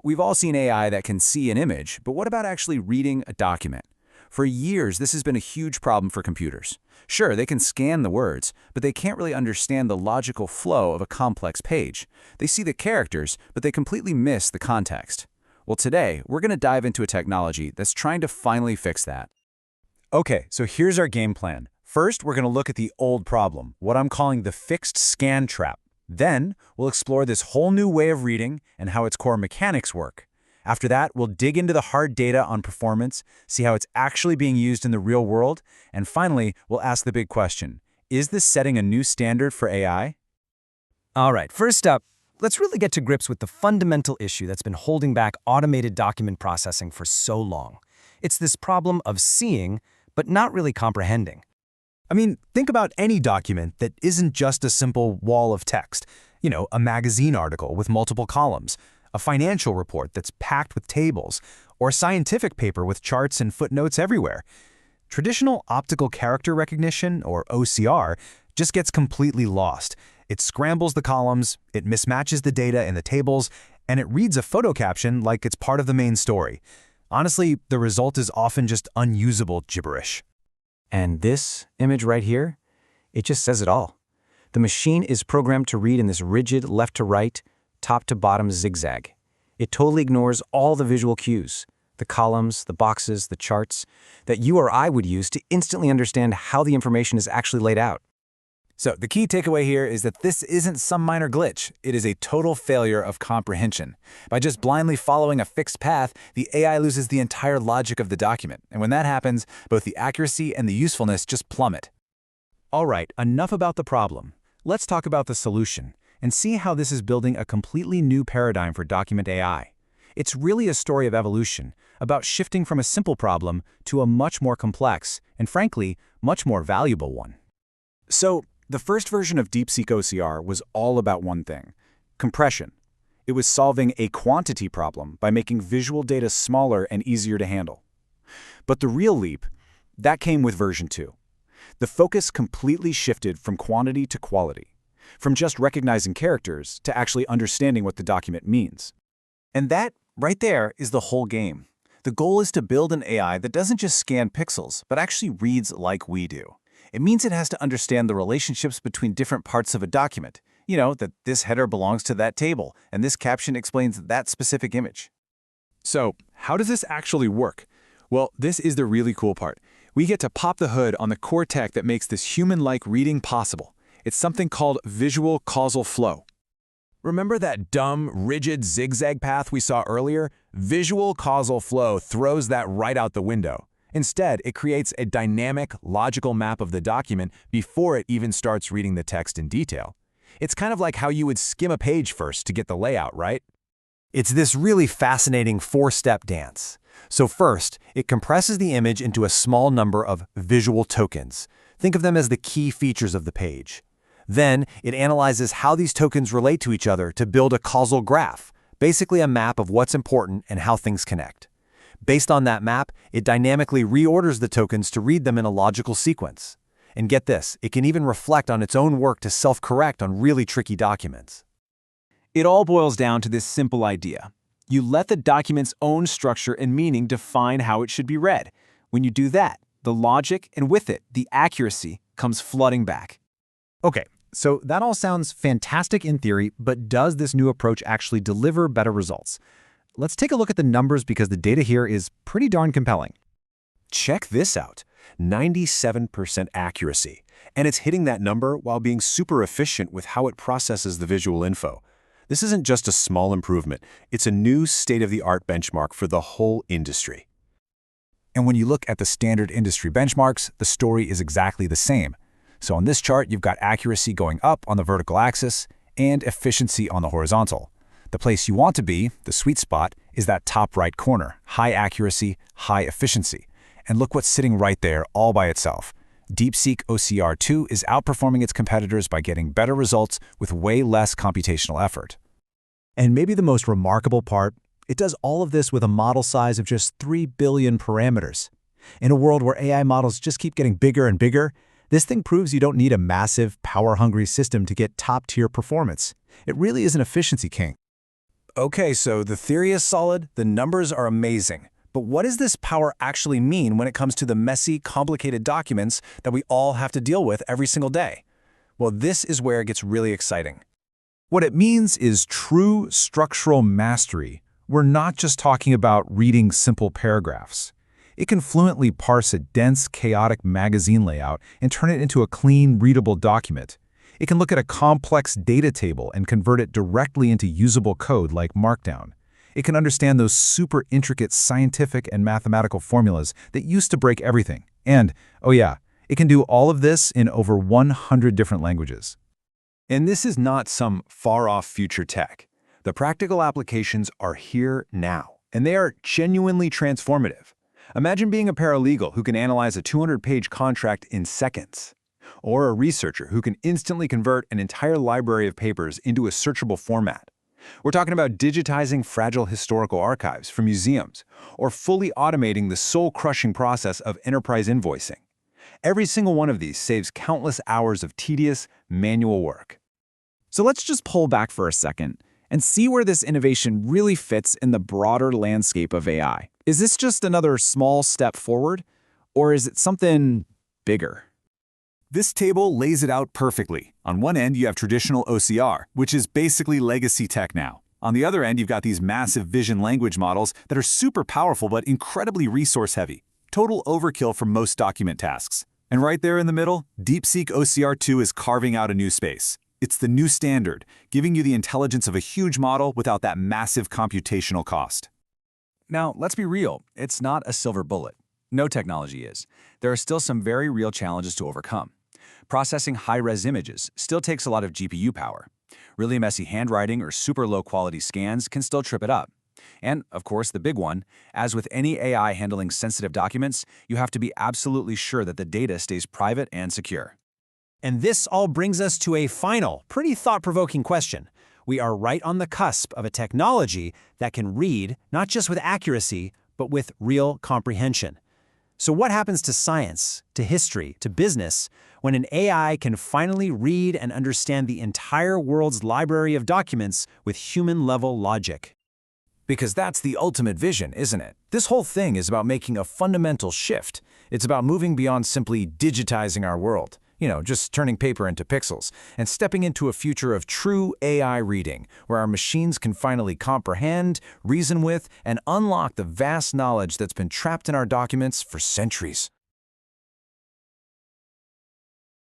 We've all seen AI that can see an image, but what about actually reading a document? For years, this has been a huge problem for computers. Sure, they can scan the words, but they can't really understand the logical flow of a complex page. They see the characters, but they completely miss the context. Well, today, we're going to dive into a technology that's trying to finally fix that. Okay, so here's our game plan. First, we're going to look at the old problem, what I'm calling the fixed scan trap. Then, we'll explore this whole new way of reading and how its core mechanics work. After that, we'll dig into the hard data on performance, see how it's actually being used in the real world, and finally, we'll ask the big question: is this setting a new standard for AI? All right, first up, let's really get to grips with the fundamental issue that's been holding back automated document processing for so long. It's this problem of seeing, but not really comprehending. I mean, think about any document that isn't just a simple wall of text. A magazine article with multiple columns, a financial report that's packed with tables, or a scientific paper with charts and footnotes everywhere. Traditional optical character recognition, or OCR, just gets completely lost. It scrambles the columns, it mismatches the data in the tables, and it reads a photo caption like it's part of the main story. Honestly, the result is often just unusable gibberish. And this image right here, it just says it all. The machine is programmed to read in this rigid left-to-right, top-to-bottom zigzag. It totally ignores all the visual cues, the columns, the boxes, the charts, that you or I would use to instantly understand how the information is actually laid out. So the key takeaway here is that this isn't some minor glitch. It is a total failure of comprehension. By just blindly following a fixed path, the AI loses the entire logic of the document. And when that happens, both the accuracy and the usefulness just plummet. All right, enough about the problem. Let's talk about the solution and see how this is building a completely new paradigm for document AI. It's really a story of evolution, about shifting from a simple problem to a much more complex and, frankly, much more valuable one. So, the first version of DeepSeek-OCR was all about one thing: compression. It was solving a quantity problem by making visual data smaller and easier to handle. But the real leap, that came with version 2. The focus completely shifted from quantity to quality, from just recognizing characters to actually understanding what the document means. And that, right there, is the whole game. The goal is to build an AI that doesn't just scan pixels, but actually reads like we do. It means it has to understand the relationships between different parts of a document. That this header belongs to that table, and this caption explains that specific image. So, how does this actually work? Well, this is the really cool part. We get to pop the hood on the core tech that makes this human-like reading possible. It's something called visual causal flow. Remember that dumb, rigid zigzag path we saw earlier? Visual causal flow throws that right out the window. Instead, it creates a dynamic, logical map of the document before it even starts reading the text in detail. It's kind of like how you would skim a page first to get the layout, right? It's this really fascinating four-step dance. So first, it compresses the image into a small number of visual tokens. Think of them as the key features of the page. Then, it analyzes how these tokens relate to each other to build a causal graph, basically a map of what's important and how things connect. Based on that map, it dynamically reorders the tokens to read them in a logical sequence. And get this, it can even reflect on its own work to self-correct on really tricky documents. It all boils down to this simple idea. You let the document's own structure and meaning define how it should be read. When you do that, the logic and with it, the accuracy comes flooding back. Okay, so that all sounds fantastic in theory, but does this new approach actually deliver better results? Let's take a look at the numbers because the data here is pretty darn compelling. Check this out, 97% accuracy. And it's hitting that number while being super efficient with how it processes the visual info. This isn't just a small improvement, it's a new state-of-the-art benchmark for the whole industry. And when you look at the standard industry benchmarks, the story is exactly the same. So on this chart, you've got accuracy going up on the vertical axis and efficiency on the horizontal. The place you want to be, the sweet spot, is that top right corner, high accuracy, high efficiency. And look what's sitting right there all by itself. DeepSeek-OCR 2 is outperforming its competitors by getting better results with way less computational effort. And maybe the most remarkable part, it does all of this with a model size of just 3 billion parameters. In a world where AI models just keep getting bigger and bigger, this thing proves you don't need a massive, power-hungry system to get top-tier performance. It really is an efficiency king. Okay, so the theory is solid, the numbers are amazing. But what does this power actually mean when it comes to the messy, complicated documents that we all have to deal with every single day? Well, this is where it gets really exciting. What it means is true structural mastery. We're not just talking about reading simple paragraphs. It can fluently parse a dense, chaotic magazine layout and turn it into a clean, readable document. It can look at a complex data table and convert it directly into usable code like Markdown. It can understand those super intricate scientific and mathematical formulas that used to break everything. And, oh yeah, it can do all of this in over 100 different languages. And this is not some far-off future tech. The practical applications are here now, and they are genuinely transformative. Imagine being a paralegal who can analyze a 200-page contract in seconds, or a researcher who can instantly convert an entire library of papers into a searchable format. We're talking about digitizing fragile historical archives from museums, or fully automating the soul-crushing process of enterprise invoicing. Every single one of these saves countless hours of tedious, manual work. So let's just pull back for a second and see where this innovation really fits in the broader landscape of AI. Is this just another small step forward, or is it something bigger? This table lays it out perfectly. On one end, you have traditional OCR, which is basically legacy tech now. On the other end, you've got these massive vision language models that are super powerful but incredibly resource-heavy. Total overkill for most document tasks. And right there in the middle, DeepSeek-OCR 2 is carving out a new space. It's the new standard, giving you the intelligence of a huge model without that massive computational cost. Now, let's be real. It's not a silver bullet. No technology is. There are still some very real challenges to overcome. Processing high-res images still takes a lot of GPU power. Really messy handwriting or super low-quality scans can still trip it up. And, of course, the big one, as with any AI handling sensitive documents, you have to be absolutely sure that the data stays private and secure. And this all brings us to a final, pretty thought-provoking question. We are right on the cusp of a technology that can read not just with accuracy, but with real comprehension. So what happens to science, to history, to business, when an AI can finally read and understand the entire world's library of documents with human-level logic? Because that's the ultimate vision, isn't it? This whole thing is about making a fundamental shift. It's about moving beyond simply digitizing our world, just turning paper into pixels, and stepping into a future of true AI reading, where our machines can finally comprehend, reason with, and unlock the vast knowledge that's been trapped in our documents for centuries.